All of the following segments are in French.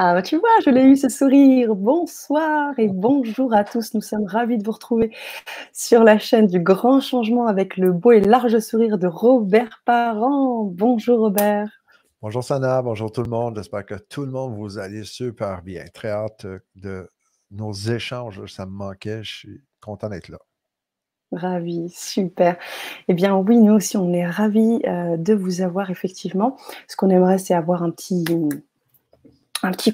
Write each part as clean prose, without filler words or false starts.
Ah, bah, tu vois, je l'ai eu ce sourire. Bonsoir et bonjour à tous. Nous sommes ravis de vous retrouver sur la chaîne du Grand Changement avec le beau et large sourire de Robert Parent. Bonjour Robert. Bonjour Sana, bonjour tout le monde. J'espère que tout le monde vous allez super bien. Très hâte de nos échanges. Ça me manquait. Je suis content d'être là. Ravi, super. Eh bien oui, nous aussi, on est ravis de vous avoir effectivement. Ce qu'on aimerait, c'est avoir un petit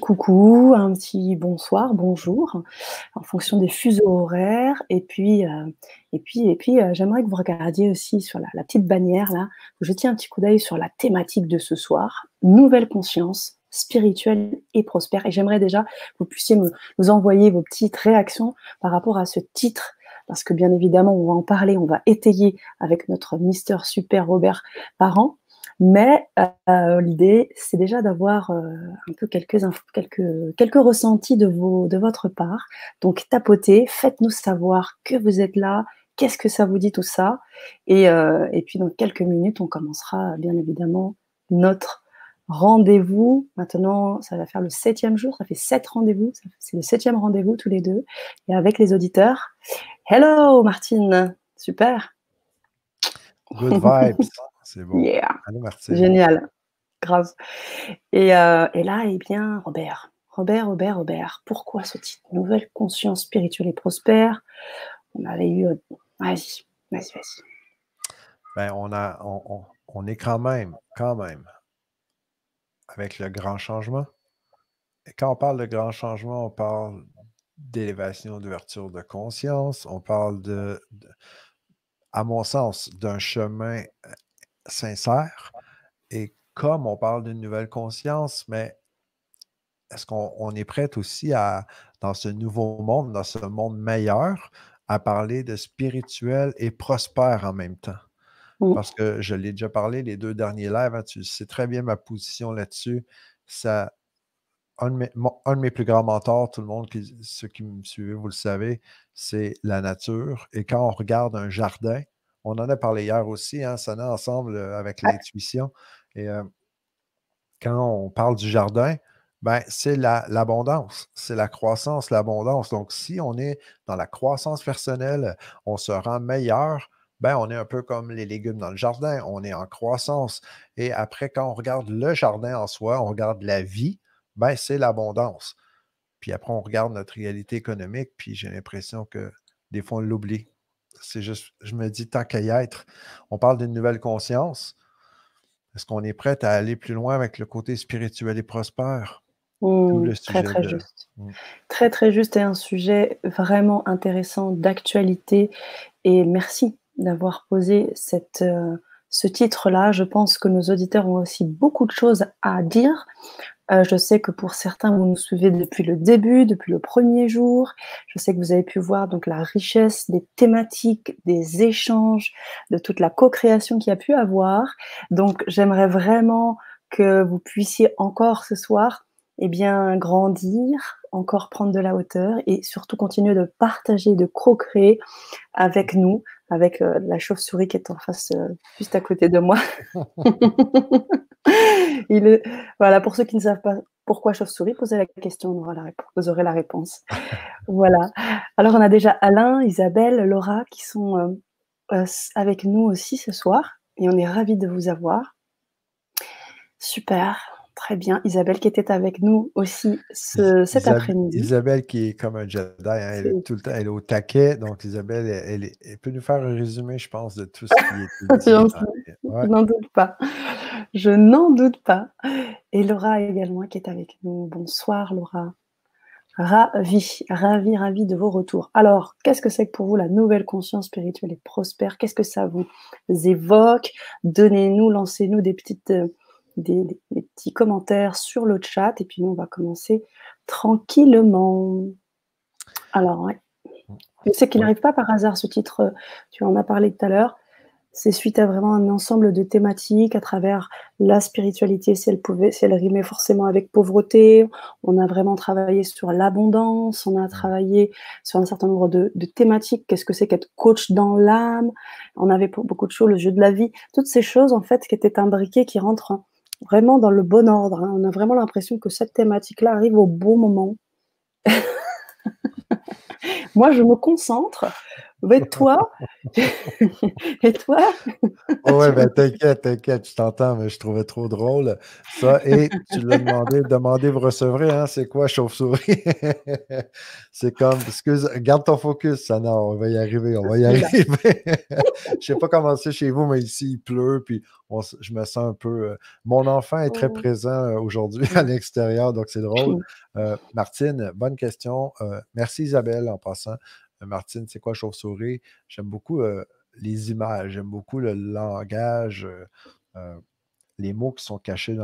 coucou, un petit bonsoir, bonjour, en fonction des fuseaux horaires. Et puis, j'aimerais que vous regardiez aussi sur la petite bannière là, que vous jetiez un petit coup d'œil sur la thématique de ce soir, nouvelle conscience spirituelle et prospère. Et j'aimerais déjà que vous puissiez nous envoyer vos petites réactions par rapport à ce titre, parce que bien évidemment, on va en parler, on va étayer avec notre Mister Super Robert Parent. Mais l'idée, c'est déjà d'avoir un peu quelques ressentis de votre part. Donc, tapotez, faites-nous savoir que vous êtes là, qu'est-ce que ça vous dit tout ça. Et puis, dans quelques minutes, on commencera bien évidemment notre rendez-vous. Maintenant, ça va faire le 7e jour, ça fait 7 rendez-vous, c'est le 7e rendez-vous tous les deux, et avec les auditeurs. Hello Martine, super. Good vibes, c'est beau. Yeah, Allô Martine. génial. Grave. Et là, eh bien, Robert, pourquoi ce titre? Nouvelle conscience spirituelle et prospère. On avait eu. Vas-y. Ben, on est quand même, avec le grand changement. Et quand on parle de grand changement, on parle d'élévation, d'ouverture de conscience. On parle à mon sens, d'un chemin sincère. Et comme on parle d'une nouvelle conscience, mais est-ce qu'on est prêt aussi dans ce nouveau monde, dans ce monde meilleur, à parler de spirituel et prospère en même temps? Mm. Parce que je l'ai déjà parlé les 2 derniers lives, hein, tu sais très bien ma position là-dessus. Ça, un de mes plus grands mentors, tout le monde, ceux qui me suivent, vous le savez, c'est la nature. Et quand on regarde un jardin, on en a parlé hier aussi, hein, Sana, ensemble avec Ouais. l'intuition. Et quand on parle du jardin, ben, c'est l'abondance, c'est la croissance, l'abondance. Donc, si on est dans la croissance personnelle, on se rend meilleur, ben, on est un peu comme les légumes dans le jardin, on est en croissance. Et après, quand on regarde le jardin en soi, on regarde la vie, ben, c'est l'abondance. Puis après, on regarde notre réalité économique, puis j'ai l'impression que des fois, on l'oublie. C'est juste, je me dis, tant qu'à y être, on parle d'une nouvelle conscience. Est-ce qu'on est prêt à aller plus loin avec le côté spirituel et prospère? Tout le Très, sujet très de... juste. Mm. Très, très juste et un sujet vraiment intéressant d'actualité. Et merci d'avoir posé ce titre-là. Je pense que nos auditeurs ont aussi beaucoup de choses à dire. Je sais que pour certains, vous nous suivez depuis le début, depuis le premier jour. Je sais que vous avez pu voir donc la richesse des thématiques, des échanges, de toute la co-création qu'il y a pu avoir. Donc, j'aimerais vraiment que vous puissiez encore ce soir, eh bien, grandir, encore prendre de la hauteur et surtout continuer de partager, de co-créer avec nous, avec la chauve-souris qui est en face, juste à côté de moi. Il est... Voilà, pour ceux qui ne savent pas pourquoi chauve-souris, posez la question, vous aurez la réponse. Voilà. Alors, on a déjà Alain, Isabelle, Laura qui sont avec nous aussi ce soir et on est ravis de vous avoir. Super, très bien. Isabelle qui était avec nous aussi cet après-midi. Isabelle qui est comme un Jedi, hein, elle est tout le temps, elle est au taquet. Donc, Isabelle, elle peut nous faire un résumé, je pense, de tout ce qui a été dit. Je n'en doute pas. Je n'en doute pas. Et Laura également qui est avec nous. Bonsoir Laura. Ravi de vos retours. Alors, qu'est-ce que c'est que pour vous la nouvelle conscience spirituelle et prospère? Qu'est-ce que ça vous évoque? Donnez-nous, lancez-nous des petits commentaires sur le chat et puis nous, on va commencer tranquillement. Alors, ouais. Je sais qu'il Oui. n'arrive pas par hasard ce titre, tu en as parlé tout à l'heure. C'est suite à vraiment un ensemble de thématiques à travers la spiritualité, si elle rimait forcément avec pauvreté. On a vraiment travaillé sur l'abondance, on a travaillé sur un certain nombre de thématiques. Qu'est-ce que c'est qu'être coach dans l'âme? On avait beaucoup de choses, le jeu de la vie. Toutes ces choses, en fait, qui étaient imbriquées, qui rentrent vraiment dans le bon ordre, hein. On a vraiment l'impression que cette thématique-là arrive au bon moment. Moi, je me concentre, mais toi et toi, Oh ouais, tu ben t'inquiète, t'inquiète, je t'entends, mais je trouvais trop drôle ça. Et tu l'as demandé, demandez, vous recevrez, hein? C'est quoi, chauve-souris? C'est comme, excuse, garde ton focus, Sana, on va y arriver, on va y je suis là. arriver. Je sais pas comment c'est chez vous, mais ici, il pleut, puis je me sens un peu. Mon enfant est très Oh. présent aujourd'hui à Mmh. l'extérieur, donc c'est drôle. Martine, bonne question. Merci Isabelle en passant. Martine, c'est quoi chauve-souris? J'aime beaucoup les images, j'aime beaucoup le langage, euh, les mots qui sont cachés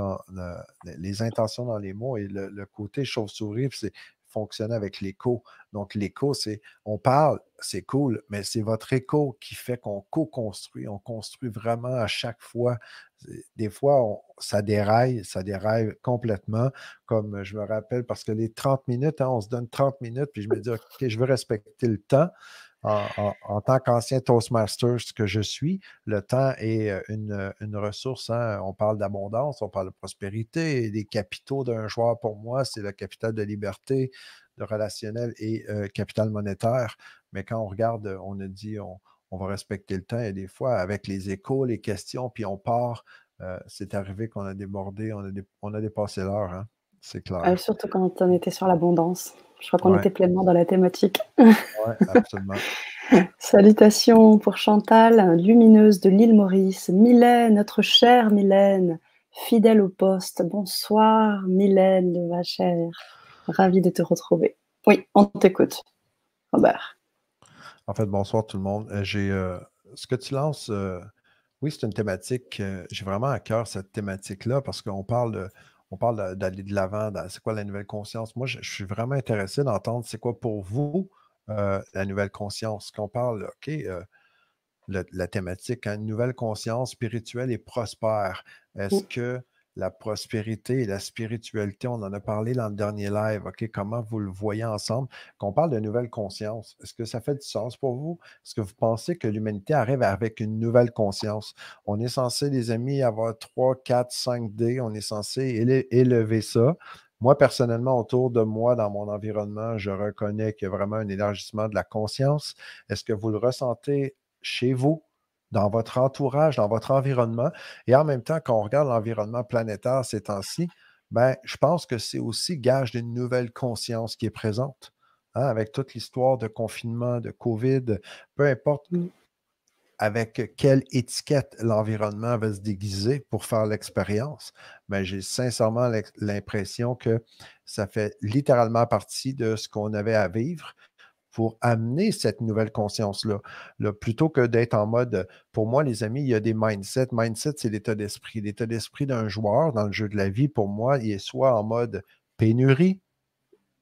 les intentions dans les mots et le côté chauve-souris, c'est fonctionner avec l'écho. Donc, l'écho, c'est, on parle, c'est cool, mais c'est votre écho qui fait qu'on co-construit, on construit vraiment à chaque fois. Des fois, ça déraille complètement, comme je me rappelle, parce que les 30 minutes, hein, on se donne 30 minutes, puis je me dis, OK, je veux respecter le temps. En tant qu'ancien Toastmaster, ce que je suis, le temps est une ressource. Hein. On parle d'abondance, on parle de prospérité. Et les capitaux d'un joueur, pour moi, c'est le capital de liberté, de relationnel et capital monétaire. Mais quand on regarde, on a dit on va respecter le temps. Et des fois, avec les échos, les questions, puis on part, c'est arrivé qu'on a débordé, on a dépassé l'heure. Hein. C'est clair. Surtout quand on était sur l'abondance. Je crois qu'on Oui, était pleinement dans la thématique. ouais, absolument. Salutations pour Chantal, lumineuse de l'île Maurice. Mylène, notre chère Mylène, fidèle au poste. Bonsoir Mylène, ma chère. Ravie de te retrouver. Oui, on t'écoute, Robert. En fait, bonsoir tout le monde. Ce que tu lances, oui, c'est une thématique. J'ai vraiment à cœur cette thématique-là parce on parle d'aller de l'avant. C'est quoi la nouvelle conscience? Moi, je suis vraiment intéressé d'entendre c'est quoi pour vous la nouvelle conscience. Qu'on parle, OK, la thématique, hein, une nouvelle conscience spirituelle et prospère. Est-ce Mmh. que la prospérité et la spiritualité, on en a parlé dans le dernier live, OK, comment vous le voyez ensemble? Qu'on parle de nouvelle conscience, est-ce que ça fait du sens pour vous? Est-ce que vous pensez que l'humanité arrive avec une nouvelle conscience? On est censé, les amis, avoir 3, 4, 5D, on est censé élever ça. Moi, personnellement, autour de moi, dans mon environnement, je reconnais qu'il y a vraiment un élargissement de la conscience. Est-ce que vous le ressentez chez vous, dans votre entourage, dans votre environnement? Et en même temps, quand on regarde l'environnement planétaire ces temps-ci, ben, je pense que c'est aussi gage d'une nouvelle conscience qui est présente. Hein, avec toute l'histoire de confinement, de COVID, peu importe Mmh. avec quelle étiquette l'environnement va se déguiser pour faire l'expérience, mais j'ai sincèrement l'impression que ça fait littéralement partie de ce qu'on avait à vivre pour amener cette nouvelle conscience-là. Là, plutôt que d'être en mode, pour moi, les amis, il y a des mindsets. Mindset, c'est l'état d'esprit. L'état d'esprit d'un joueur dans le jeu de la vie, pour moi, il est soit en mode pénurie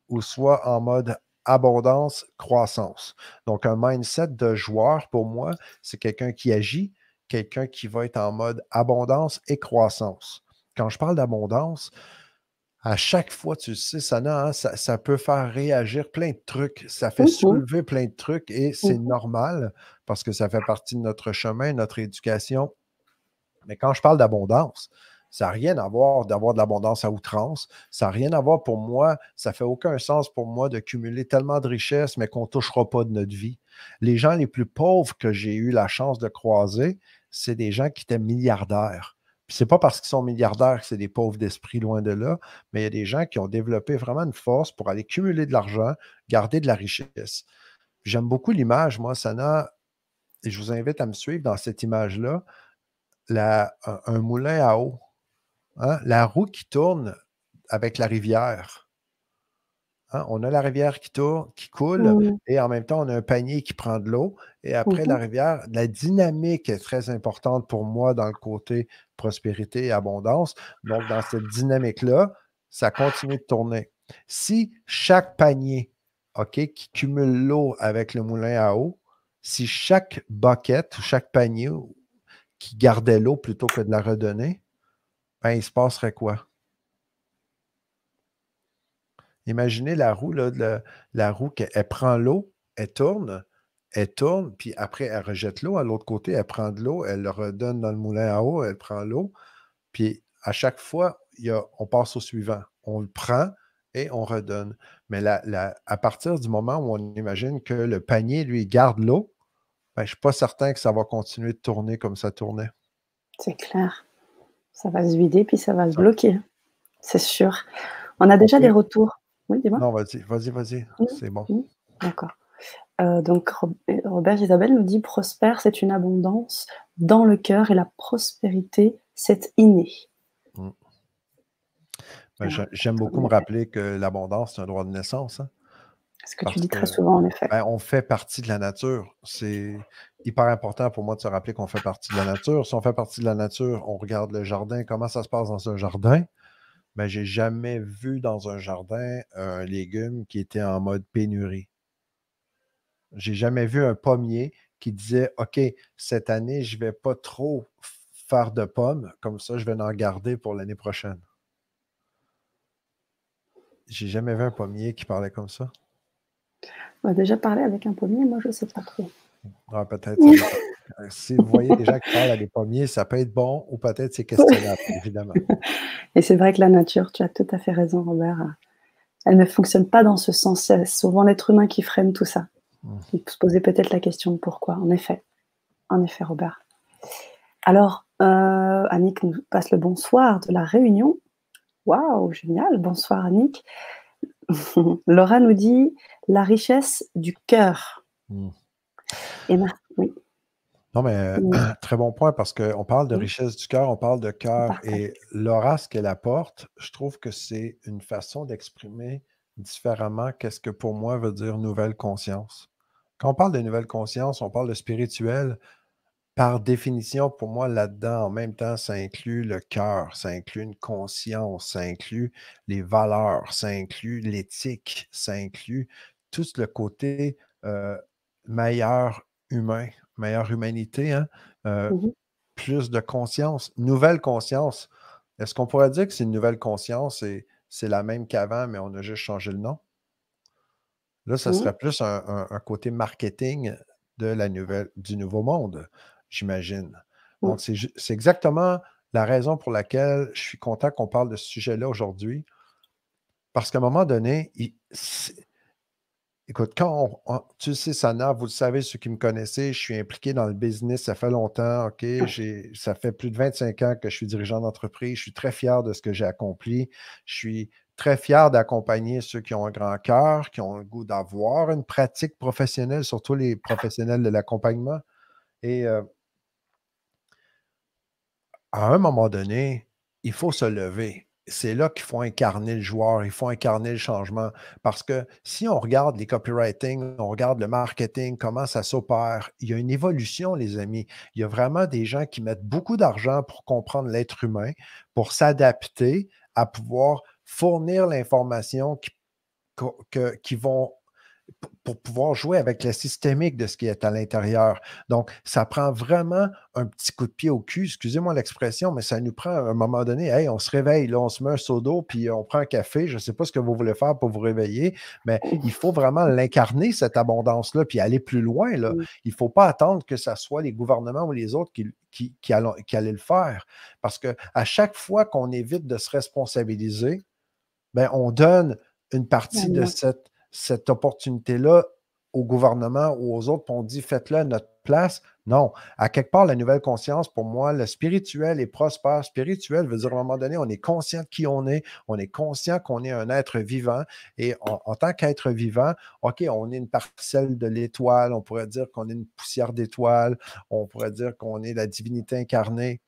ou soit en mode abondance, croissance. Donc, un mindset de joueur, pour moi, c'est quelqu'un qui agit, quelqu'un qui va être en mode abondance et croissance. Quand je parle d'abondance, à chaque fois, tu le sais, Sana, hein, ça peut faire réagir plein de trucs. Ça fait Mmh mh. soulever plein de trucs et c'est Mmh. normal parce que ça fait partie de notre chemin, notre éducation. Mais quand je parle d'abondance, ça n'a rien à voir d'avoir de l'abondance à outrance. Ça n'a rien à voir pour moi. Ça fait aucun sens pour moi de cumuler tellement de richesses, mais qu'on ne touchera pas de notre vie. Les gens les plus pauvres que j'ai eu la chance de croiser, c'est des gens qui étaient milliardaires. Puis c'est pas parce qu'ils sont milliardaires que c'est des pauvres d'esprit, loin de là, mais il y a des gens qui ont développé vraiment une force pour aller cumuler de l'argent, garder de la richesse. J'aime beaucoup l'image, moi, Sana, et je vous invite à me suivre dans cette image-là un moulin à eau, hein, la roue qui tourne avec la rivière. Hein, on a la rivière qui tourne, qui coule, Mmh. et en même temps, on a un panier qui prend de l'eau. Et Mmh après la mh. rivière, la dynamique est très importante pour moi dans le côté prospérité et abondance. Donc, dans cette dynamique-là, ça continue de tourner. Si chaque panier, OK, qui cumule l'eau avec le moulin à eau, si chaque bucket ou chaque panier qui gardait l'eau plutôt que de la redonner, ben, il se passerait quoi? Imaginez la roue, là, la roue qu'elle prend l'eau, elle tourne, puis après, elle rejette l'eau. À l'autre côté, elle prend de l'eau, elle le redonne dans le moulin à eau, elle prend l'eau. Puis à chaque fois, on passe au suivant. On le prend et on redonne. Mais à partir du moment où on imagine que le panier, lui, garde l'eau, ben, je ne suis pas certain que ça va continuer de tourner comme ça tournait. C'est clair. Ça va se vider, puis ça va se Ça- bloquer, c'est sûr. On a déjà des OK. retours. Oui, dis-moi? Non, vas-y. Mmh. C'est bon. Mmh. D'accord. Donc Robert Isabelle nous dit: «Prospère, c'est une abondance dans le cœur et la prospérité, c'est inné». Mm. Ben, Alors, j'aime attends, beaucoup me rappeler que l'abondance, c'est un droit de naissance, hein, ce que tu parce dis très que souvent en effet. ben, on fait partie de la nature. C'est hyper important pour moi de se rappeler qu'on fait partie de la nature. Si on fait partie de la nature, on regarde le jardin, comment ça se passe dans un jardin. Ben, j'ai jamais vu dans un jardin un légume qui était en mode pénurie. J'ai jamais vu un pommier qui disait OK, cette année, je ne vais pas trop faire de pommes, comme ça, je vais en garder pour l'année prochaine. J'ai jamais vu un pommier qui parlait comme ça. On a déjà parlé avec un pommier, moi je sais pas trop. Ah, peut-être, ça dépend. Si vous voyez des gens qui parlent à des pommiers, ça peut être bon ou peut-être c'est questionnable, évidemment. Et c'est vrai que la nature, tu as tout à fait raison Robert, elle ne fonctionne pas dans ce sens. C'est souvent l'être humain qui freine tout ça. Mm. Il faut se poser peut-être la question de pourquoi, en effet. En effet Robert. Alors, Annick nous passe le bonsoir de la Réunion. Waouh, génial, bonsoir Annick. Laura nous dit: «La richesse du cœur». Mm. Et oui, Non, mais mmh, très bon point parce qu'on parle de mmh, richesse du cœur, on parle de on cœur partage. et l'aura, ce qu'elle apporte, je trouve que c'est une façon d'exprimer différemment qu'est-ce que pour moi veut dire nouvelle conscience. Quand on parle de nouvelle conscience, on parle de spirituel. Par définition, pour moi, là-dedans, en même temps, ça inclut le cœur, ça inclut une conscience, ça inclut les valeurs, ça inclut l'éthique, ça inclut tout le côté euh, meilleur humain, meilleure humanité, hein, euh, Mmh mh. plus de conscience, nouvelle conscience. Est-ce qu'on pourrait dire que c'est une nouvelle conscience et c'est la même qu'avant, mais on a juste changé le nom? Là, ça Mmh. serait plus un côté marketing de du nouveau monde, j'imagine. Mmh. Donc, c'est exactement la raison pour laquelle je suis content qu'on parle de ce sujet-là aujourd'hui. Parce qu'à un moment donné, écoute, tu le sais, Sana, vous le savez, ceux qui me connaissaient, je suis impliqué dans le business, ça fait longtemps, OK? Ça fait plus de 25 ans que je suis dirigeant d'entreprise. Je suis très fier de ce que j'ai accompli. Je suis très fier d'accompagner ceux qui ont un grand cœur, qui ont le goût d'avoir une pratique professionnelle, surtout les professionnels de l'accompagnement. Et à un moment donné, il faut se lever. C'est là qu'il faut incarner le joueur, il faut incarner le changement. Parce que si on regarde les copywriting, on regarde le marketing, comment ça s'opère, il y a une évolution, les amis. Il y a vraiment des gens qui mettent beaucoup d'argent pour comprendre l'être humain, pour s'adapter à pouvoir fournir l'information qui vont pour pouvoir jouer avec le systémique de ce qui est à l'intérieur. Donc, ça prend vraiment un petit coup de pied au cul, excusez-moi l'expression, mais ça nous prend à un moment donné, hey, on se réveille, là, on se met un seau d'eau, puis on prend un café. Je ne sais pas ce que vous voulez faire pour vous réveiller, mais il faut vraiment l'incarner, cette abondance-là, puis aller plus loin. Là. Mmh. Il ne faut pas attendre que ce soit les gouvernements ou les autres qui allaient le faire. Parce qu'à chaque fois qu'on évite de se responsabiliser, ben, on donne une partie de Vraiment. cette opportunité-là au gouvernement ou aux autres, puis on dit faites-le à notre place. Non. À quelque part, la nouvelle conscience, pour moi, le spirituel est prospère. Spirituel veut dire à un moment donné, on est conscient de qui on est conscient qu'on est un être vivant. Et en tant qu'être vivant, OK, on est une parcelle de l'étoile, on pourrait dire qu'on est une poussière d'étoile, on pourrait dire qu'on est la divinité incarnée.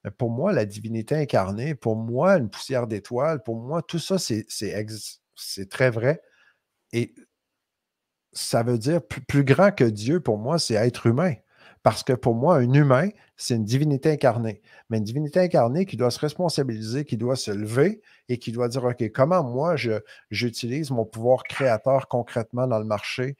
Mais pour moi, la divinité incarnée, pour moi, une poussière d'étoile, pour moi, tout ça, c'est très vrai. Et ça veut dire plus grand que Dieu, pour moi, c'est être humain. Parce que pour moi, un humain, c'est une divinité incarnée. Mais une divinité incarnée qui doit se responsabiliser, qui doit se lever et qui doit dire, OK, comment moi, j'utilise mon pouvoir créateur concrètement dans le marché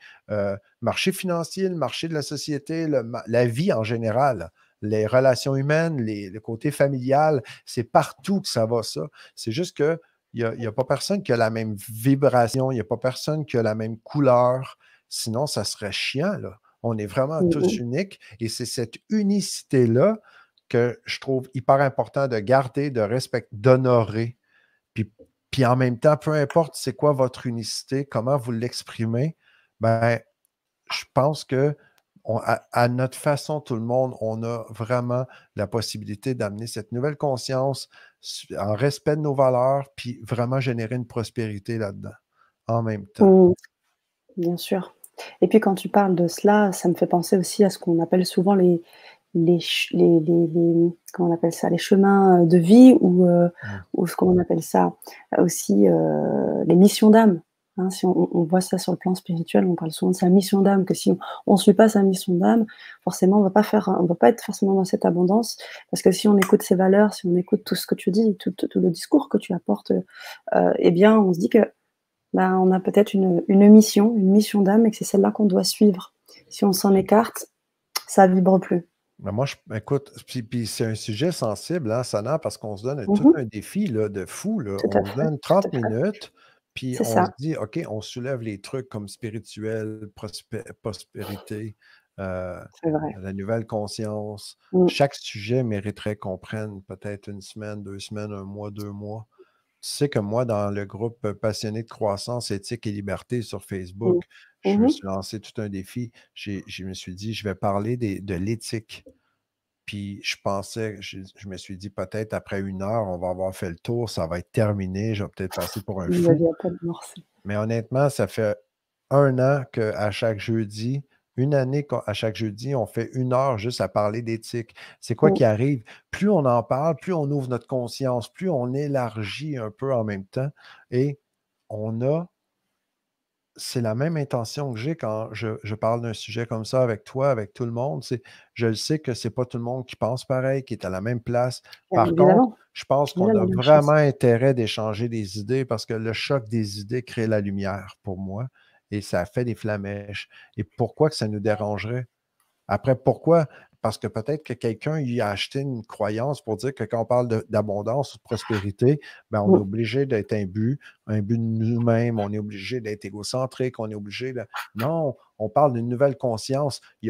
financier, le marché de la société, la vie en général, les relations humaines, le côté familial, c'est partout que ça va, ça. C'est juste que il n'y a pas personne qui a la même vibration, il n'y a pas personne qui a la même couleur. Sinon, ça serait chiant, là. On est vraiment Mmh tous mh. uniques et c'est cette unicité-là que je trouve hyper important de garder, de respecter, d'honorer. Puis, puis en même temps, peu importe c'est quoi votre unicité, comment vous l'exprimez, ben, je pense que à notre façon, tout le monde, on a vraiment la possibilité d'amener cette nouvelle conscience en respect de nos valeurs, puis vraiment générer une prospérité là-dedans, en même temps. Mmh, bien sûr. Et puis quand tu parles de cela, ça me fait penser aussi à ce qu'on appelle souvent comment on appelle ça? Les chemins, de vie Mm. ou ce comment on appelle ça? Aussi, les missions d'âme, hein. Si on voit ça sur le plan spirituel, on parle souvent de sa mission d'âme, que si on suit pas sa mission d'âme, forcément on va pas être forcément dans cette abondance. Parce que si on écoute ses valeurs, si on écoute tout ce que tu dis, tout le discours que tu apportes, et bien on se dit que, ben, on a peut-être une mission d'âme et que c'est celle-là qu'on doit suivre. Si on s'en écarte, ça vibre plus. Mais moi, écoute, puis c'est un sujet sensible, hein, Sana, parce qu'on se donne tout Mmh. un défi là, de fou. Là. Tout à On se fait, donne tout 30 à fait. minutes, puis C'est on se ça. dit, OK, on soulève les trucs comme spirituel, prospérité, euh, C'est vrai. la nouvelle conscience. Mmh. Chaque sujet mériterait qu'on prenne peut-être une semaine, 2 semaines, un mois, 2 mois. Tu sais que moi, dans le groupe passionné de croissance, éthique et liberté sur Mmh. Facebook, je Mmh me mh. suis lancé tout un défi. Je me suis dit, je vais parler de l'éthique. Puis je pensais, je me suis dit peut-être après 1 heure, on va avoir fait le tour, ça va être terminé, je vais peut-être passer pour un La fou. vie à peine amorcée. Mais honnêtement, ça fait 1 an qu'à chaque jeudi, une année qu'à chaque jeudi, on fait 1 heure juste à parler d'éthique. C'est quoi Mmh. qui arrive? Plus on en parle, plus on ouvre notre conscience, plus on élargit un peu en même temps. Et on a c'est la même intention que j'ai quand je parle d'un sujet comme ça avec toi, avec tout le monde. Je le sais que c'est pas tout le monde qui pense pareil, qui est à la même place. Bien Par contre, évidemment, je pense on est là qu'on la a même vraiment chose. intérêt d'échanger des idées parce que le choc des idées crée la lumière pour moi et ça fait des flamèches. Et pourquoi que ça nous dérangerait? Après, pourquoi? Parce que peut-être que quelqu'un y a acheté une croyance pour dire que quand on parle d'abondance ou de prospérité, ben, on est Mmh. obligé d'être un but de nous-mêmes, on est obligé d'être égocentrique, on est obligé de. Non, on parle d'une nouvelle conscience. Il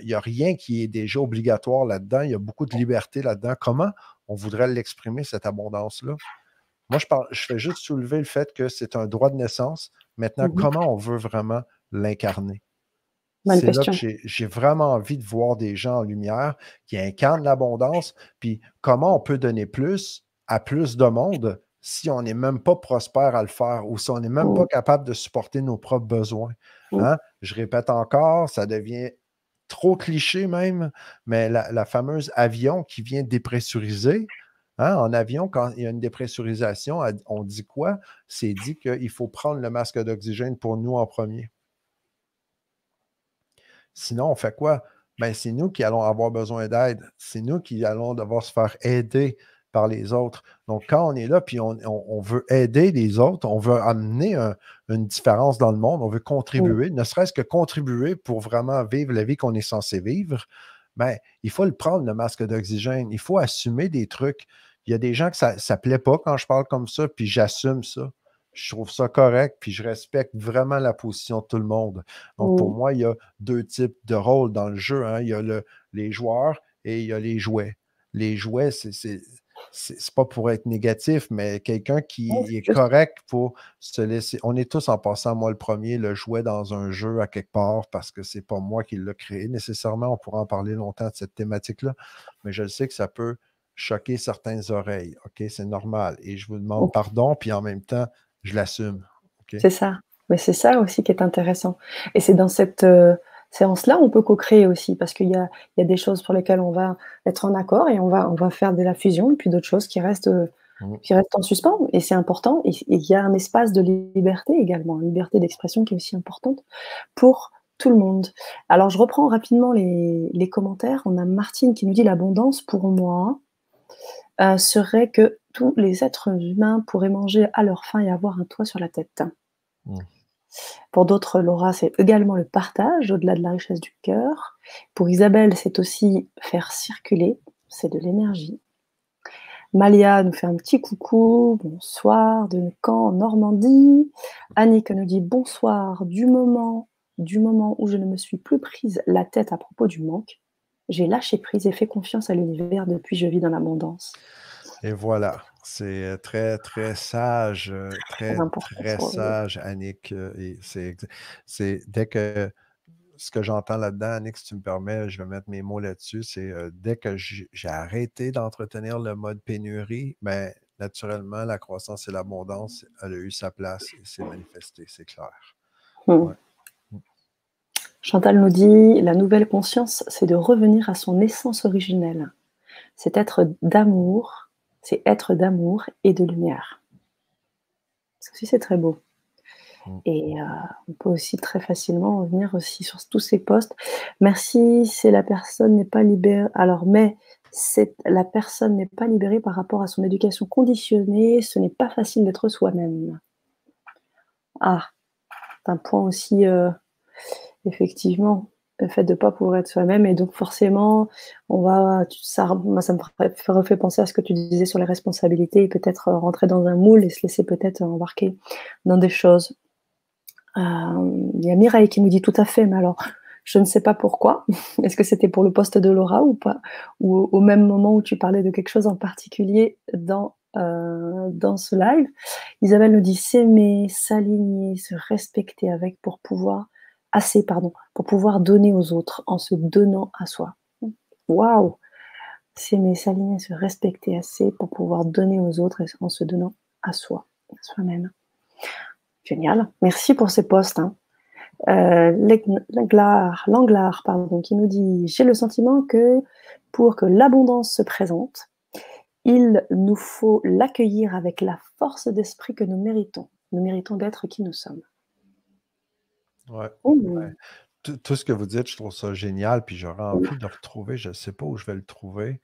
y a rien qui est déjà obligatoire là-dedans. Il y a beaucoup de liberté là-dedans. Comment on voudrait l'exprimer, cette abondance-là? Moi, je fais juste soulever le fait que c'est un droit de naissance. Maintenant, Mmh mh. comment on veut vraiment l'incarner? Bonne C'est là que question. j'ai vraiment envie de voir des gens en lumière qui incarnent l'abondance. Puis comment on peut donner plus à plus de monde si on n'est même pas prospère à le faire ou si on n'est même pas Mmh. capable de supporter nos propres besoins. Mmh. Hein? Je répète encore, ça devient trop cliché même, mais la fameuse avion qui vient dépressuriser, hein, en avion, quand il y a une dépressurisation, on dit quoi? C'est dit qu'il faut prendre le masque d'oxygène pour nous en premier. Sinon, on fait quoi? Ben, c'est nous qui allons avoir besoin d'aide. C'est nous qui allons devoir se faire aider par les autres. Donc, quand on est là, puis on veut aider les autres, on veut amener une différence dans le monde, on veut Mmh. contribuer, ne serait-ce que contribuer pour vraiment vivre la vie qu'on est censé vivre, ben, il faut le prendre, le masque d'oxygène. Il faut assumer des trucs. Il y a des gens que ça ne plaît pas quand je parle comme ça, puis j'assume ça. Je trouve ça correct, puis je respecte vraiment la position de tout le monde. Donc, pour Mmh. moi, il y a 2 types de rôles dans le jeu, hein. Il y a les joueurs et il y a les jouets. Les jouets, c'est pas pour être négatif, mais quelqu'un Ouais, qui c'est est juste. correct pour se laisser. On est tous en passant, moi le premier, le jouet dans un jeu à quelque part parce que c'est pas moi qui l'ai créé nécessairement. On pourra en parler longtemps de cette thématique-là, mais je le sais que ça peut choquer certaines oreilles. OK, c'est normal. Et je vous demande Mmh. pardon, puis en même temps, je l'assume. OK? C'est ça. Mais c'est ça aussi qui est intéressant et c'est dans cette, séance-là, on peut co-créer aussi parce qu'il y a des choses pour lesquelles on va être en accord et on va faire de la fusion et puis d'autres choses Mm. qui restent en suspens et c'est important et il y a un espace de liberté également, une liberté d'expression qui est aussi importante pour tout le monde. Alors je reprends rapidement les commentaires. On a Martine qui nous dit: «L'abondance pour moi, serait que tous les êtres humains pourraient manger à leur faim et avoir un toit sur la tête». Mm. Pour d'autres, Laura, c'est également le partage, au-delà de la richesse du cœur. Pour Isabelle, c'est aussi faire circuler, c'est de l'énergie. Malia nous fait un petit coucou, bonsoir de Caen, en Normandie. Annick nous dit bonsoir du moment où je ne me suis plus prise la tête à propos du manque. J'ai lâché prise et fait confiance à l'univers depuis je vis dans l'abondance. Et voilà, c'est très, très sage, Très très, important très pour aujourd'hui. sage, Annick. Et c'est dès que ce que j'entends là-dedans, Annick, si tu me permets, je vais mettre mes mots là-dessus, c'est dès que j'ai arrêté d'entretenir le mode pénurie, ben, naturellement, la croissance et l'abondance, elle a eu sa place et s'est manifestée, c'est clair. Hmm. Ouais. Chantal nous dit, la nouvelle conscience, c'est de revenir à son essence originelle. C'est être d'amour, c'est être d'amour et de lumière. Ça aussi, c'est très beau. Mm. Et on peut aussi très facilement revenir aussi sur tous ces postes. Merci, c'est la personne n'est pas libérée. Alors, mais la personne n'est pas libérée par rapport à son éducation conditionnée. Ce n'est pas facile d'être soi-même. Ah, c'est un point aussi, effectivement, le fait de ne pas pouvoir être soi-même. Et donc, forcément, moi, ça me refait penser à ce que tu disais sur les responsabilités et peut-être rentrer dans un moule et se laisser peut-être embarquer dans des choses. Il y a Mireille qui nous dit tout à fait, mais alors je ne sais pas pourquoi. Est-ce que c'était pour le poste de Laura ou pas? Ou au même moment où tu parlais de quelque chose en particulier dans ce live? Isabelle nous dit s'aimer, s'aligner, se respecter avec pour pouvoir donner aux autres en se donnant à soi. Waouh! S'aimer, s'aligner, se respecter assez pour pouvoir donner aux autres en se donnant à soi, à soi-même. Génial. Merci pour ces posts. Hein. Langlard, pardon, qui nous dit j'ai le sentiment que pour que l'abondance se présente, il nous faut l'accueillir avec la force d'esprit que nous méritons. Nous méritons d'être qui nous sommes. Ouais. Ouais. Mmh. Tout ce que vous dites, je trouve ça génial, puis j'aurais envie de le retrouver. Je ne sais pas où je vais le trouver.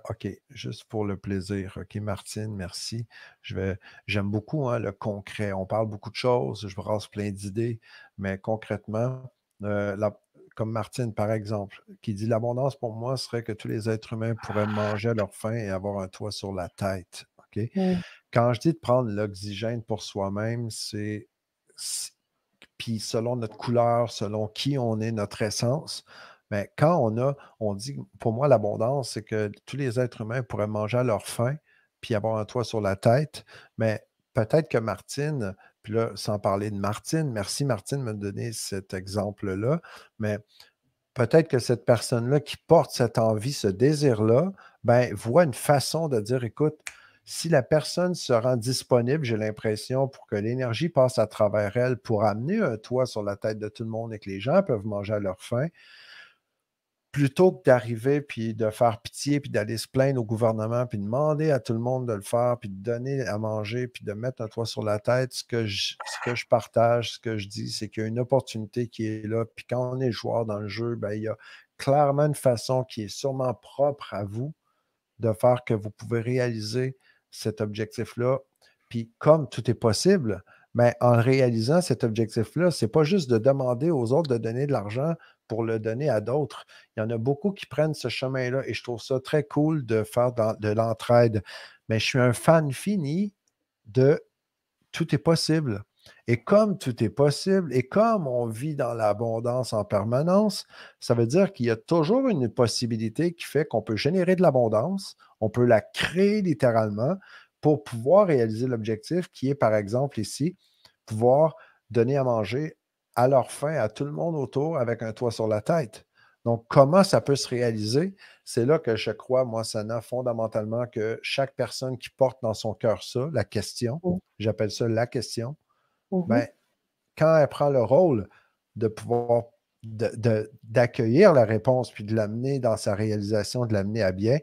OK, juste pour le plaisir. OK, Martine, merci. J'aime beaucoup hein, le concret. On parle beaucoup de choses, je brasse plein d'idées, mais concrètement, comme Martine, par exemple, qui dit l'abondance pour moi serait que tous les êtres humains pourraient manger à leur faim et avoir un toit sur la tête. OK? Mmh. Quand je dis de prendre l'oxygène pour soi-même, puis selon notre couleur, selon qui on est, notre essence, mais quand on dit, pour moi, l'abondance, c'est que tous les êtres humains pourraient manger à leur faim, puis avoir un toit sur la tête, mais peut-être que Martine, puis là, sans parler de Martine, merci Martine de me donner cet exemple-là, mais peut-être que cette personne-là qui porte cette envie, ce désir-là, ben, voit une façon de dire, écoute, si la personne se rend disponible, j'ai l'impression, pour que l'énergie passe à travers elle, pour amener un toit sur la tête de tout le monde et que les gens peuvent manger à leur faim, plutôt que d'arriver puis de faire pitié puis d'aller se plaindre au gouvernement puis demander à tout le monde de le faire puis de donner à manger puis de mettre un toit sur la tête, ce que je partage, ce que je dis, c'est qu'il y a une opportunité qui est là. Puis quand on est joueur dans le jeu, ben, il y a clairement une façon qui est sûrement propre à vous de faire que vous pouvez réaliser cet objectif-là. Puis comme tout est possible, mais en réalisant cet objectif-là, ce n'est pas juste de demander aux autres de donner de l'argent pour le donner à d'autres. Il y en a beaucoup qui prennent ce chemin-là et je trouve ça très cool de faire de l'entraide. Mais je suis un fan fini de tout est possible. Et comme tout est possible, et comme on vit dans l'abondance en permanence, ça veut dire qu'il y a toujours une possibilité qui fait qu'on peut générer de l'abondance, on peut la créer littéralement pour pouvoir réaliser l'objectif qui est, par exemple, ici, pouvoir donner à manger à leur faim à tout le monde autour avec un toit sur la tête. Donc, comment ça peut se réaliser? C'est là que je crois, moi, Sana, fondamentalement, que chaque personne qui porte dans son cœur ça, la question, j'appelle ça la question, Mmh. ben, quand elle prend le rôle de pouvoir d'accueillir la réponse puis de l'amener dans sa réalisation, de l'amener à bien,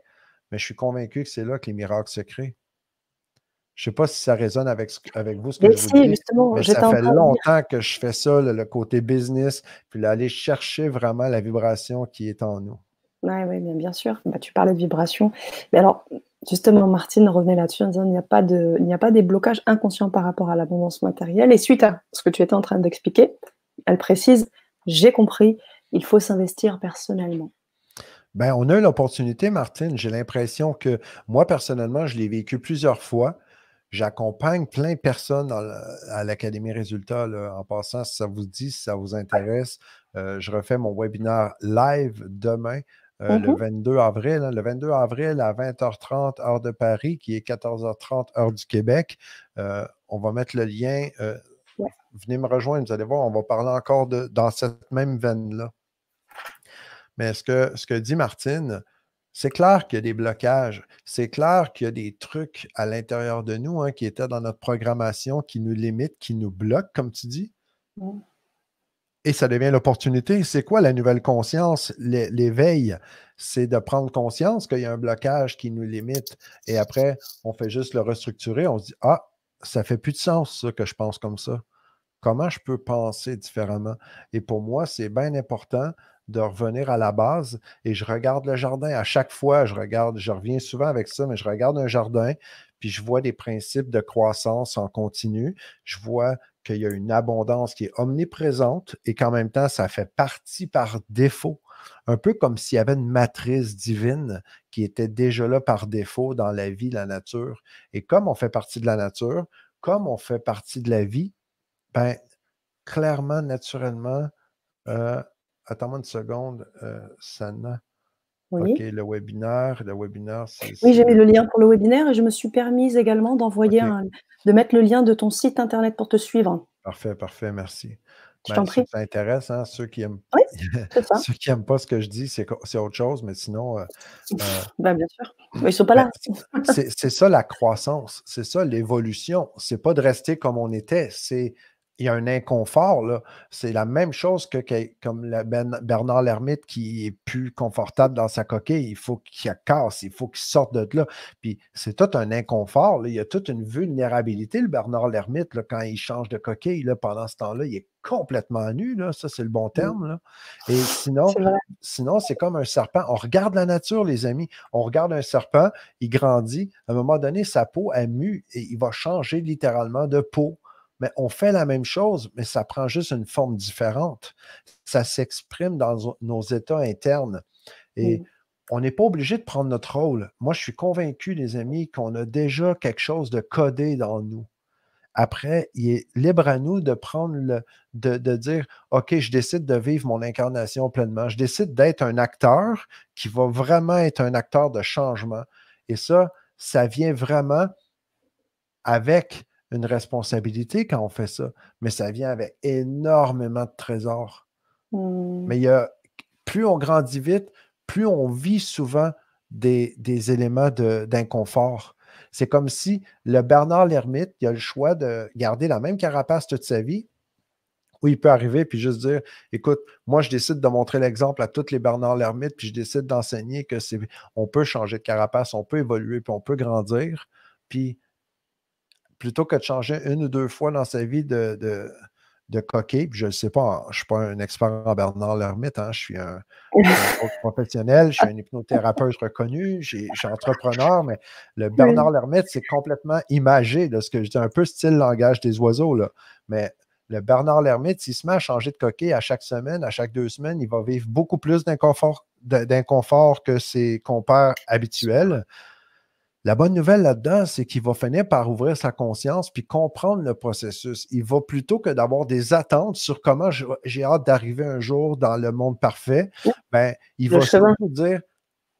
mais je suis convaincu que c'est là que les miracles se créent. Je ne sais pas si ça résonne avec vous, ce que Mais je vous si, dis, justement, mais ça j'étais en fait train de dire longtemps que je fais ça, le côté business, puis aller chercher vraiment la vibration qui est en nous. ouais, ouais, bien sûr. Bah, tu parlais de vibration. Mais alors, justement, Martine revenait là-dessus en disant il n'y a pas des blocages inconscients par rapport à l'abondance matérielle. Et suite à ce que tu étais en train d'expliquer, elle précise, j'ai compris, il faut s'investir personnellement. Ben, on a l'opportunité, Martine. J'ai l'impression que moi, personnellement, je l'ai vécu plusieurs fois. J'accompagne plein de personnes à l'Académie Résultats. Là. En passant, si ça vous dit, si ça vous intéresse, je refais mon webinaire live demain le Mhm. 22 avril. Hein, le 22 avril à 20h30, heure de Paris, qui est 14h30, heure du Québec. On va mettre le lien. Ouais. Venez me rejoindre, vous allez voir, on va parler encore dans cette même veine-là. Mais ce que dit Martine, c'est clair qu'il y a des blocages. C'est clair qu'il y a des trucs à l'intérieur de nous, hein, qui étaient dans notre programmation, qui nous limitent, qui nous bloquent, comme tu dis. Mm. Et ça devient l'opportunité. C'est quoi la nouvelle conscience, l'éveil? C'est de prendre conscience qu'il y a un blocage qui nous limite. Et après, on fait juste le restructurer. On se dit, ah, ça fait plus de sens, ça, que je pense comme ça. Comment je peux penser différemment? Et pour moi, c'est bien important de revenir à la base. Et je regarde le jardin. À chaque fois, je reviens souvent avec ça, mais je regarde un jardin, puis je vois des principes de croissance en continu. Je vois qu'il y a une abondance qui est omniprésente et qu'en même temps, ça fait partie par défaut. Un peu comme s'il y avait une matrice divine qui était déjà là par défaut dans la vie, la nature. Et comme on fait partie de la nature, comme on fait partie de la vie, ben, clairement, naturellement, euh, attends-moi une seconde, Sana. OK, Oui. le webinaire, Oui, c'est j'ai mis le lien pour le webinaire et je me suis permise également d'envoyer OK, de mettre le lien de ton site internet pour te suivre. parfait, parfait, merci. Je Ben, t'en ceux prie. que ça intéresse, hein, Oui, c'est ça. ceux qui n'aiment pas ce que je dis, c'est autre chose, mais sinon, euh, Ben, bien sûr. Mais ils sont pas ben, là. c'est ça la croissance, c'est ça l'évolution. C'est pas de rester comme on était, il y a un inconfort, là. C'est la même chose comme Bernard Lhermitte qui est plus confortable dans sa coquille. Il faut qu'il casse, il faut qu'il sorte de là. Puis c'est tout un inconfort, là. Il y a toute une vulnérabilité, le Bernard Lhermitte, là, quand il change de coquille, là, pendant ce temps-là, il est complètement nu, là. Ça, c'est le bon Mm. terme, là. Et sinon, C'est vrai. sinon, c'est comme un serpent. On regarde la nature, les amis. On regarde un serpent, il grandit. À un moment donné, sa peau, elle mue et il va changer littéralement de peau. Mais on fait la même chose, mais ça prend juste une forme différente. Ça s'exprime dans nos états internes. Et Mm. on n'est pas obligé de prendre notre rôle. Moi, je suis convaincu, les amis, qu'on a déjà quelque chose de codé dans nous. Après, il est libre à nous de prendre de dire, OK, je décide de vivre mon incarnation pleinement. Je décide d'être un acteur qui va vraiment être un acteur de changement. Et ça vient vraiment avec une responsabilité quand on fait ça, mais ça vient avec énormément de trésors. Mm. Mais plus on grandit vite, plus on vit souvent des éléments d'inconfort. C'est comme si le Bernard l'ermite, il a le choix de garder la même carapace toute sa vie, où il peut arriver puis juste dire, écoute, moi je décide de montrer l'exemple à tous les Bernard l'ermite, puis je décide d'enseigner que on peut changer de carapace, on peut évoluer, puis on peut grandir. Puis plutôt que de changer une ou deux fois dans sa vie de coquille, puis je ne sais pas, je ne suis pas un expert en Bernard l'ermite, hein, je suis un coach professionnel, je suis un hypnothérapeute reconnu, je suis entrepreneur, mais le Oui. Bernard l'ermite, c'est complètement imagé, là, ce que je dis, un peu style langage des oiseaux, là. Mais le Bernard l'ermite, s'il se met à changer de coquille à chaque semaine, à chaque 2 semaines, il va vivre beaucoup plus d'inconfort que ses compères habituels. La bonne nouvelle là-dedans, c'est qu'il va finir par ouvrir sa conscience puis comprendre le processus. Il va plutôt que d'avoir des attentes sur comment j'ai hâte d'arriver un jour dans le monde parfait, ben, il Le va chemin. surtout dire,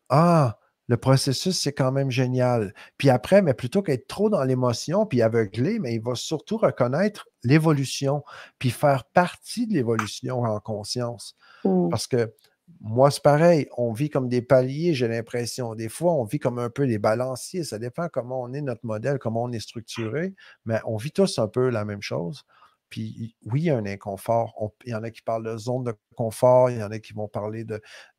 ah, le processus, c'est quand même génial. Puis après, mais plutôt qu'être trop dans l'émotion puis aveuglé, mais il va surtout reconnaître l'évolution puis faire partie de l'évolution en conscience. Mm. Parce que moi, c'est pareil, on vit comme des paliers, j'ai l'impression. Des fois, on vit comme un peu des balanciers. Ça dépend comment on est notre modèle, comment on est structuré, mais on vit tous un peu la même chose. Puis oui, il y a un inconfort. Il y en a qui parlent de zone de confort, il y en a qui vont parler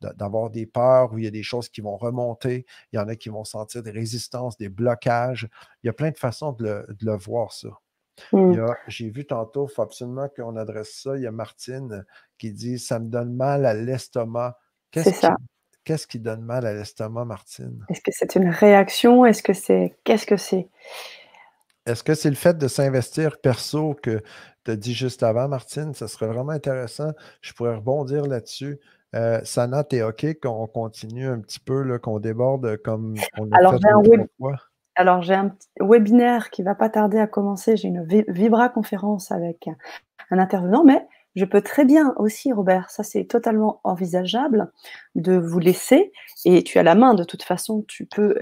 d'avoir des peurs, où il y a des choses qui vont remonter, il y en a qui vont sentir des résistances, des blocages. Il y a plein de façons de le voir, ça. Mm. J'ai vu tantôt, il faut absolument qu'on adresse ça. Il y a Martine qui dit, ça me donne mal à l'estomac. C'est Qu'est-ce ça. qui, qu'est-ce qui donne mal à l'estomac, Martine? Est-ce que c'est une réaction? Est-ce que c'est qu'est-ce que c'est? Est-ce que c'est le fait de s'investir perso que tu as dit juste avant, Martine? Ça serait vraiment intéressant. Je pourrais rebondir là-dessus. Sana, t'es OK qu'on continue un petit peu, là, qu'on déborde comme on a Alors fait j'ai un web l'autre fois? alors j'ai un petit webinaire qui va pas tarder à commencer. J'ai une vibra conférence avec un intervenant, mais je peux très bien aussi, Robert, ça c'est totalement envisageable, de vous laisser et tu as la main de toute façon, tu peux,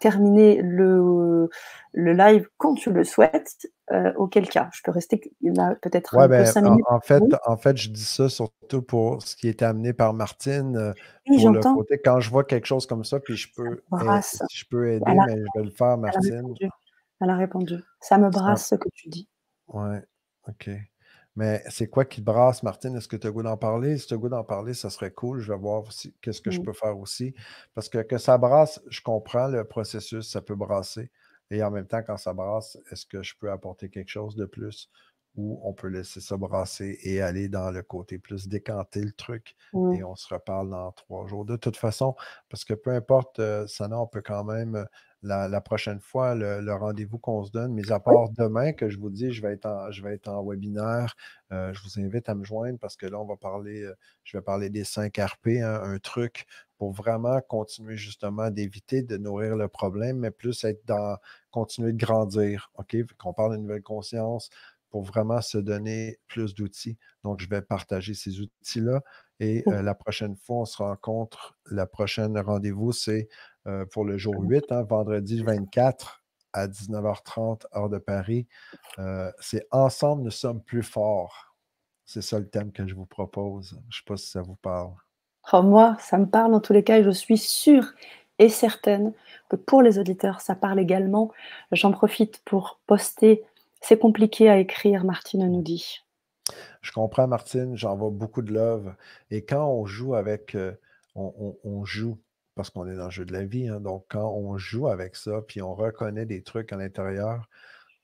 terminer le live quand tu le souhaites, auquel cas je peux rester là peut-être Ouais, un peu ben, 5 minutes. Oui, en fait, je dis ça surtout pour ce qui est amené par Martine, oui, pour le j'entends, côté quand je vois quelque chose comme ça, puis brasse. si je peux Elle aider, a mais je vais le faire, elle a Martine. répondu. Elle a répondu. Ça me Ça brasse ce que tu dis. ouais, OK. Mais c'est quoi qui te brasse, Martine? Est-ce que tu as le goût d'en parler? Si tu as le goût d'en parler, ça serait cool. Je vais voir aussi qu'est-ce que je Mmh. peux faire aussi. Parce que ça brasse, je comprends le processus, ça peut brasser. Et en même temps, quand ça brasse, est-ce que je peux apporter quelque chose de plus ou on peut laisser ça brasser et aller dans le côté plus décanter le truc Mmh. et on se reparle dans 3 jours. De toute façon, parce que peu importe, Sana, on peut quand même la prochaine fois, le rendez-vous qu'on se donne, mis à Oui. part demain, que je vous dis, je vais être en webinaire. Je vous invite à me joindre parce que là, on va parler, je vais parler des 5 RP, hein, un truc pour vraiment continuer justement d'éviter de nourrir le problème, mais plus être dans, continuer de grandir. OK? Qu'on parle de nouvelle conscience pour vraiment se donner plus d'outils. Donc, je vais partager ces outils-là. Et Mmh. la prochaine fois, on se rencontre. La prochaine rendez-vous, c'est pour le jour 8, hein, vendredi 24 à 19h30, heure de Paris. C'est Ensemble, nous sommes plus forts. C'est ça le thème que je vous propose. Je ne sais pas si ça vous parle. Oh, moi, ça me parle en tous les cas et je suis sûre et certaine que pour les auditeurs, ça parle également. J'en profite pour poster. C'est compliqué à écrire, Martine nous dit. Je comprends, Martine, j'envoie beaucoup de love. Et quand on joue avec, on joue parce qu'on est dans le jeu de la vie, hein, donc quand on joue avec ça, puis on reconnaît des trucs à l'intérieur,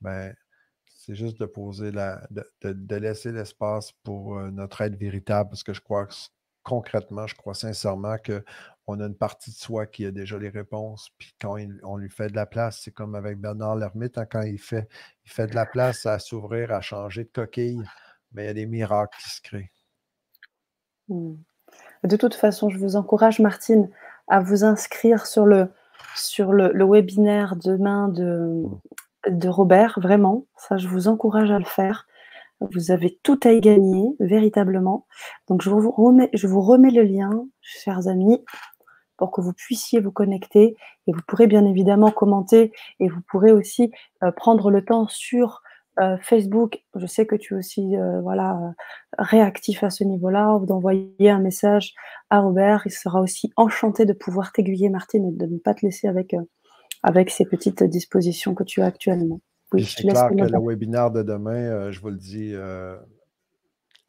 ben, c'est juste de poser de laisser l'espace pour notre être véritable, parce que je crois que concrètement, je crois sincèrement qu'on a une partie de soi qui a déjà les réponses, puis quand on lui fait de la place, c'est comme avec Bernard Lhermitte, hein, quand il fait de la place à s'ouvrir, à changer de coquille, mais il y a des miracles qui se créent. Mmh. De toute façon, je vous encourage, Martine, à vous inscrire sur le webinaire demain Mm. de Robert, vraiment. Ça, je vous encourage à le faire. Vous avez tout à y gagner, véritablement. Donc, je vous remets le lien, chers amis, pour que vous puissiez vous connecter et vous pourrez bien évidemment commenter et vous pourrez aussi prendre le temps sur Facebook. Je sais que tu es aussi voilà, réactif à ce niveau-là, ou d'envoyer un message à Robert. Il sera aussi enchanté de pouvoir t'aiguiller, Martine, et de ne pas te laisser avec ces petites dispositions que tu as actuellement. Puis Oui, je c'est te laisse clair le que mot de le la webinaire de demain, je vous le dis,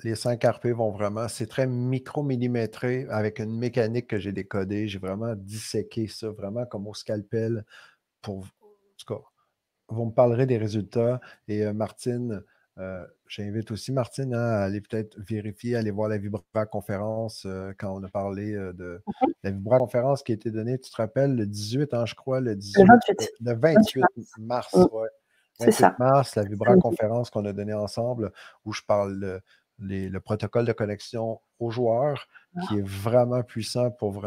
les 5 RP vont vraiment, c'est très micro-millimétré avec une mécanique que j'ai décodée. J'ai vraiment disséqué ça, vraiment comme au scalpel pour, en tout cas, vous me parlerez des résultats. Et Martine, j'invite aussi Martine, hein, à aller peut-être vérifier, aller voir la Vibra-conférence quand on a parlé de fin. la Vibra-conférence qui a été donnée, tu te rappelles, le 18, hein, je crois, Le 28. le 28 28 mars. mars, Mm, ouais. c'est 28 ça. mars, la Samedi. Vibra-conférence qu'on a donnée ensemble, où je parle le protocole de connexion aux joueurs, qui est vraiment puissant pour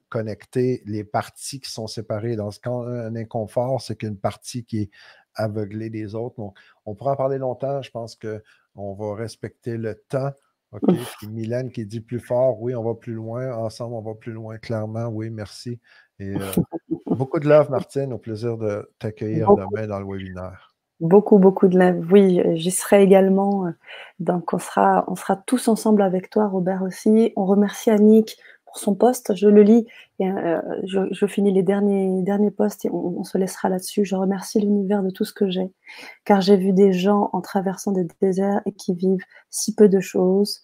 connecter les parties qui sont séparées. Dans ce cas, un inconfort, c'est qu'une partie qui est aveuglée des autres. Donc, on pourra en parler longtemps. Je pense qu'on va respecter le temps. OK? Mm. Puis Mylène qui dit plus fort, oui, on va plus loin. Ensemble, on va plus loin, clairement. Oui, merci. Et beaucoup de love, Martine. Au plaisir de t'accueillir Beaucoup, demain dans le webinaire. beaucoup, beaucoup de love. Oui, j'y serai également. Donc, on sera tous ensemble avec toi, Robert aussi. On remercie Annick pour son post. Je le lis et je finis les derniers posts et on se laissera là-dessus. Je remercie l'univers de tout ce que j'ai, car j'ai vu des gens en traversant des déserts et qui vivent si peu de choses.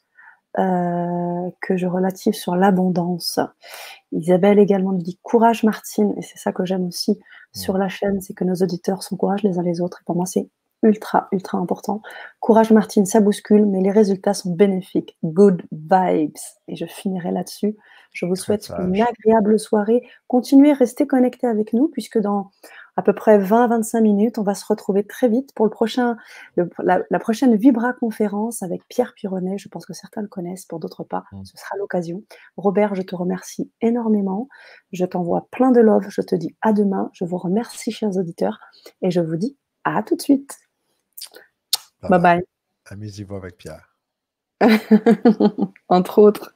Que je relative sur l'abondance. Isabelle également nous dit courage Martine, et c'est ça que j'aime aussi Mm. sur la chaîne, c'est que nos auditeurs s'encouragent les uns les autres, et pour moi c'est ultra, ultra important. Courage Martine, ça bouscule, mais les résultats sont bénéfiques. Good vibes. Et je finirai là-dessus. Je vous Très souhaite une sage. agréable soirée. Continuez, restez connectés avec nous, puisque dans à peu près 20-25 minutes, on va se retrouver très vite pour la prochaine Vibra conférence avec Pierre Pironnet. Je pense que certains le connaissent, pour d'autres pas. Mm. Ce sera l'occasion. Robert, je te remercie énormément. Je t'envoie plein de love. Je te dis à demain. Je vous remercie, chers auditeurs. Et je vous dis à tout de suite. Bye Bye bye. bye. Amusez-vous avec Pierre. Entre autres.